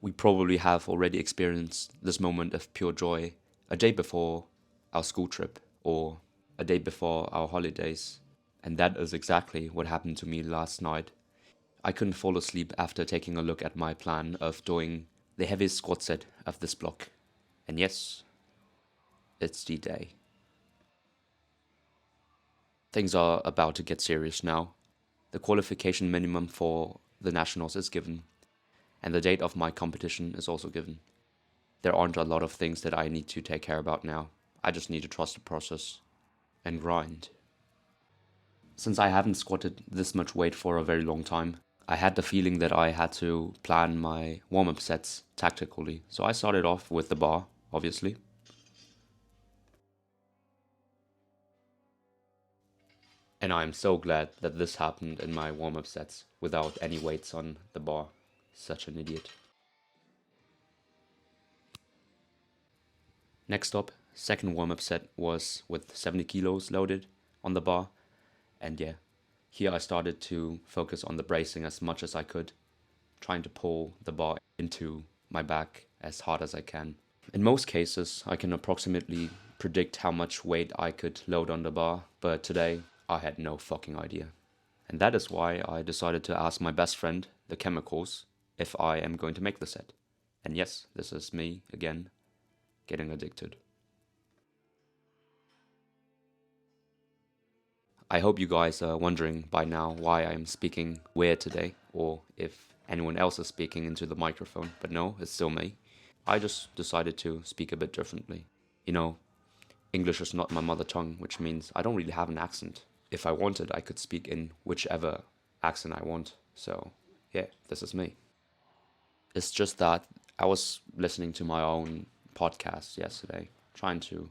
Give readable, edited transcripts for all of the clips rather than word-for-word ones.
We probably have already experienced this moment of pure joy a day before our school trip or a day before our holidays. And that is exactly what happened to me last night. I couldn't fall asleep after taking a look at my plan of doing the heaviest squat set of this block. And yes, it's the day. Things are about to get serious now. The qualification minimum for the nationals is given, and the date of my competition is also given. There aren't a lot of things that I need to take care about now. I just need to trust the process and grind. Since I haven't squatted this much weight for a very long time, I had the feeling that I had to plan my warm-up sets tactically. So I started off with the bar, obviously. And I'm so glad that this happened in my warm-up sets without any weights on the bar. Such an idiot. Next up, second warm-up set was with 70 kilos loaded on the bar. And yeah, here I started to focus on the bracing as much as I could, trying to pull the bar into my back as hard as I can. In most cases, I can approximately predict how much weight I could load on the bar, but today I had no fucking idea. And that is why I decided to ask my best friend, the chemicals, if I am going to make the set. And yes, this is me again, getting addicted. I hope you guys are wondering by now why I'm speaking weird today, or if anyone else is speaking into the microphone, but no, it's still me. I just decided to speak a bit differently. You know, English is not my mother tongue, which means I don't really have an accent. If I wanted, I could speak in whichever accent I want. So, yeah, this is me. It's just that I was listening to my own podcast yesterday, trying to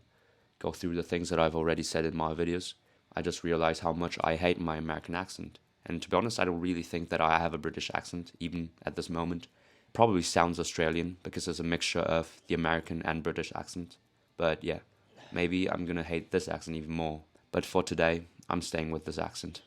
go through the things that I've already said in my videos. I just realized how much I hate my American accent. And to be honest, I don't really think that I have a British accent, even at this moment. Probably sounds Australian because there's a mixture of the American and British accent. But yeah, maybe I'm gonna hate this accent even more. But for today, I'm staying with this accent.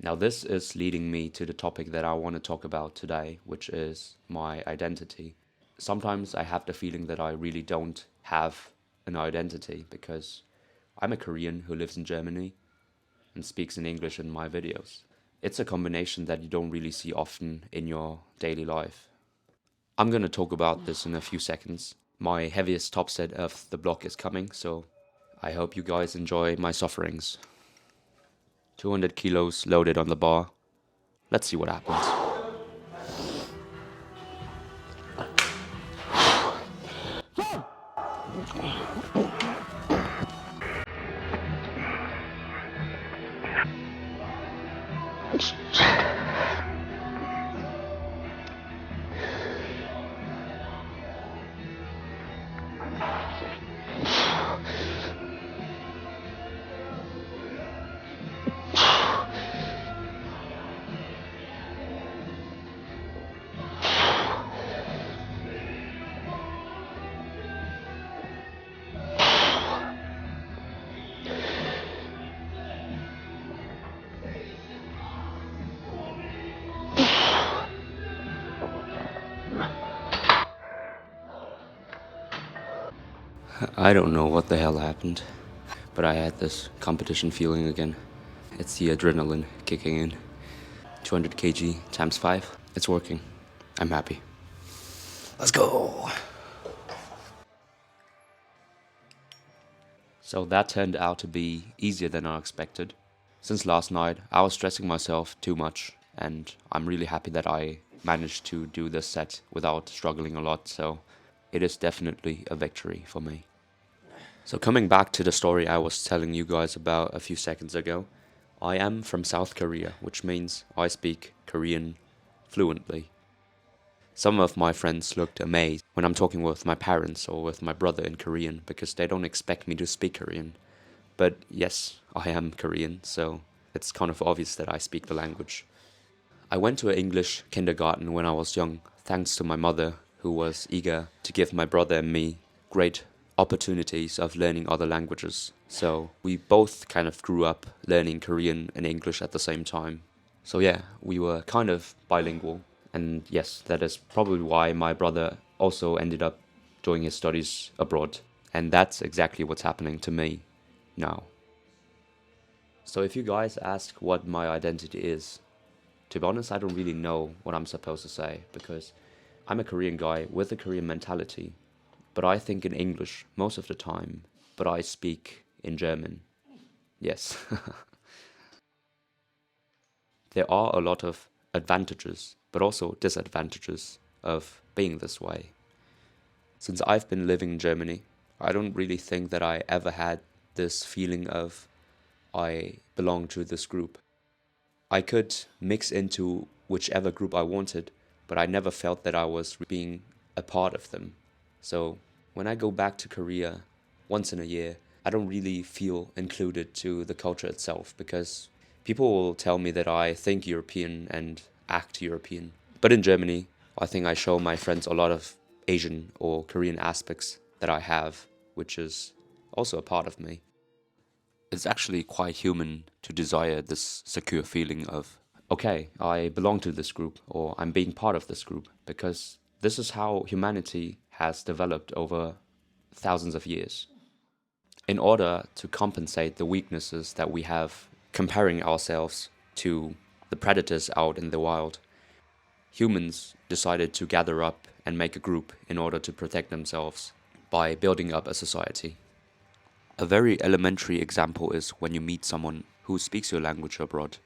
Now, this is leading me to the topic that I want to talk about today, which is my identity. Sometimes I have the feeling that I really don't have an identity because I'm a Korean who lives in Germany and speaks in English in my videos. It's a combination that you don't really see often in your daily life. I'm gonna talk about this in a few seconds. My heaviest top set of the block is coming, so I hope you guys enjoy my sufferings. 200 kilos loaded on the bar. Let's see what happens. I don't know what the hell happened, but I had this competition feeling again. It's the adrenaline kicking in. 200 kg times 5. It's working. I'm happy. Let's go! So that turned out to be easier than I expected. Since last night, I was stressing myself too much, and I'm really happy that I managed to do this set without struggling a lot, so it is definitely a victory for me. So coming back to the story I was telling you guys about a few seconds ago, I am from South Korea, which means I speak Korean fluently. Some of my friends looked amazed when I'm talking with my parents or with my brother in Korean because they don't expect me to speak Korean. But yes, I am Korean, so it's kind of obvious that I speak the language. I went to an English kindergarten when I was young, thanks to my mother, who was eager to give my brother and me great opportunities of learning other languages. So we both kind of grew up learning Korean and English at the same time. So yeah, we were kind of bilingual, And yes, that is probably why my brother also ended up doing his studies abroad. And that's exactly what's happening to me now. So if you guys ask what my identity is, to be honest, I don't really know what I'm supposed to say because I'm a Korean guy with a Korean mentality, but I think in English most of the time, but I speak in German. Yes. There are a lot of advantages, but also disadvantages of being this way. Since I've been living in Germany, I don't really think that I ever had this feeling of I belong to this group. I could mix into whichever group I wanted, but I never felt that I was being a part of them. So when I go back to Korea once in a year, I don't really feel included to the culture itself because people will tell me that I think European and act European. But in Germany, I think I show my friends a lot of Asian or Korean aspects that I have, which is also a part of me. It's actually quite human to desire this secure feeling of, okay, I belong to this group or I'm being part of this group because this is how humanity has developed over thousands of years. In order to compensate the weaknesses that we have comparing ourselves to the predators out in the wild, humans decided to gather up and make a group in order to protect themselves by building up a society. A very elementary example is when you meet someone who speaks your language abroad.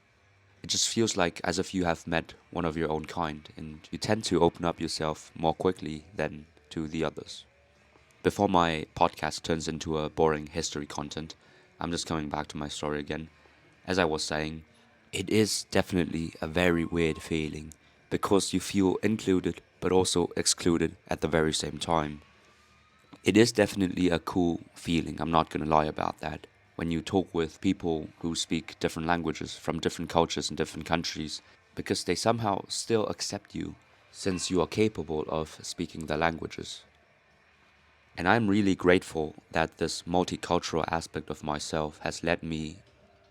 It just feels like as if you have met one of your own kind, and you tend to open up yourself more quickly than to the others. Before my podcast turns into a boring history content, I'm just coming back to my story again. As I was saying, it is definitely a very weird feeling because you feel included but also excluded at the very same time. It is definitely a cool feeling, I'm not gonna lie about that. When you talk with people who speak different languages from different cultures and different countries, because they somehow still accept you since you are capable of speaking their languages. And I'm really grateful that this multicultural aspect of myself has let me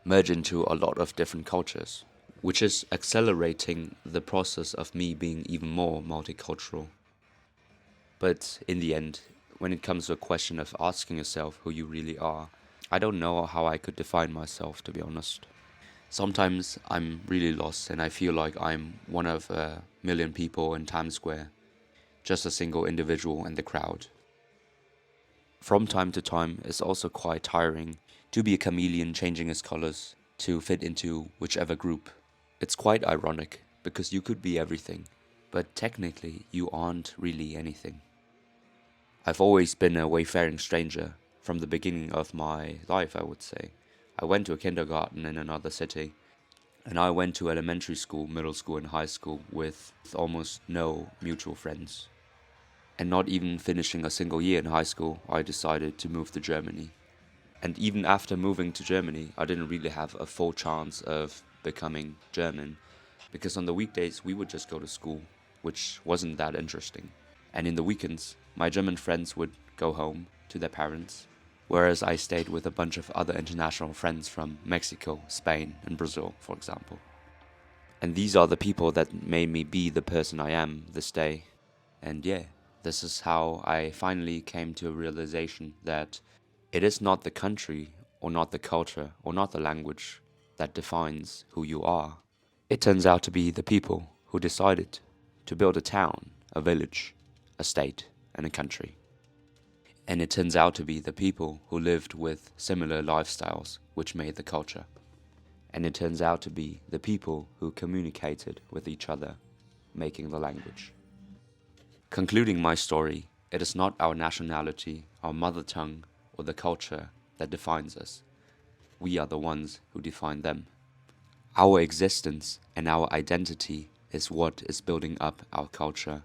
merge into a lot of different cultures, which is accelerating the process of me being even more multicultural. But in the end, when it comes to a question of asking yourself who you really are, I don't know how I could define myself, to be honest. Sometimes I'm really lost and I feel like I'm one of a million people in Times Square, just a single individual in the crowd. From time to time, it's also quite tiring to be a chameleon changing its colors to fit into whichever group. It's quite ironic because you could be everything, but technically you aren't really anything. I've always been a wayfaring stranger from the beginning of my life, I would say. I went to a kindergarten in another city, and I went to elementary school, middle school, and high school with almost no mutual friends. And not even finishing a single year in high school, I decided to move to Germany. And even after moving to Germany, I didn't really have a full chance of becoming German, because on the weekdays we would just go to school, which wasn't that interesting. And in the weekends, my German friends would go home to their parents, whereas I stayed with a bunch of other international friends from Mexico, Spain, and Brazil, for example. And these are the people that made me be the person I am this day. And yeah, this is how I finally came to a realization that it is not the country, or not the culture, or not the language that defines who you are. It turns out to be the people who decided to build a town, a village, a state, and a country. And it turns out to be the people who lived with similar lifestyles which made the culture. And it turns out to be the people who communicated with each other, making the language. Concluding my story, it is not our nationality, our mother tongue, or the culture that defines us. We are the ones who define them. Our existence and our identity is what is building up our culture.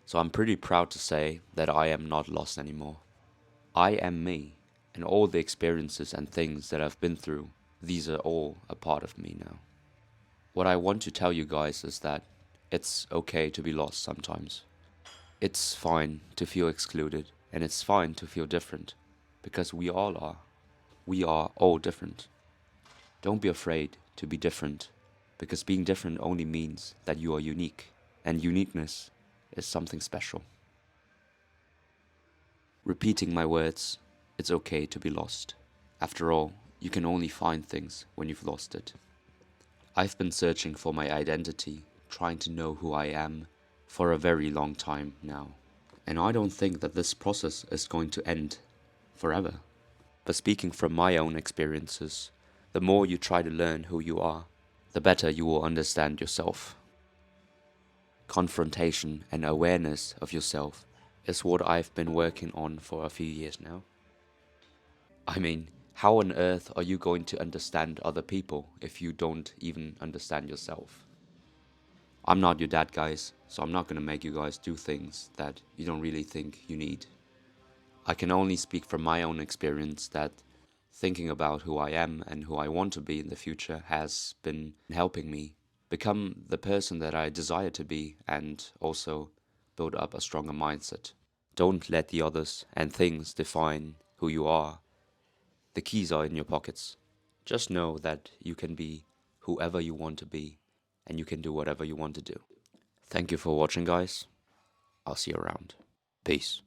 So I'm pretty proud to say that I am not lost anymore. I am me, and all the experiences and things that I've been through, these are all a part of me now. What I want to tell you guys is that it's okay to be lost sometimes. It's fine to feel excluded, and it's fine to feel different, because we all are. We are all different. Don't be afraid to be different, because being different only means that you are unique, and uniqueness is something special. Repeating my words, it's okay to be lost. After all, you can only find things when you've lost it. I've been searching for my identity, trying to know who I am, for a very long time now. And I don't think that this process is going to end forever. But speaking from my own experiences, the more you try to learn who you are, the better you will understand yourself. Confrontation and awareness of yourself is what I've been working on for a few years now. I mean, how on earth are you going to understand other people if you don't even understand yourself? I'm not your dad, guys, so I'm not gonna make you guys do things that you don't really think you need. I can only speak from my own experience that thinking about who I am and who I want to be in the future has been helping me become the person that I desire to be and also build up a stronger mindset. Don't let the others and things define who you are. The keys are in your pockets. Just know that you can be whoever you want to be and you can do whatever you want to do. Thank you for watching, guys. I'll see you around. Peace.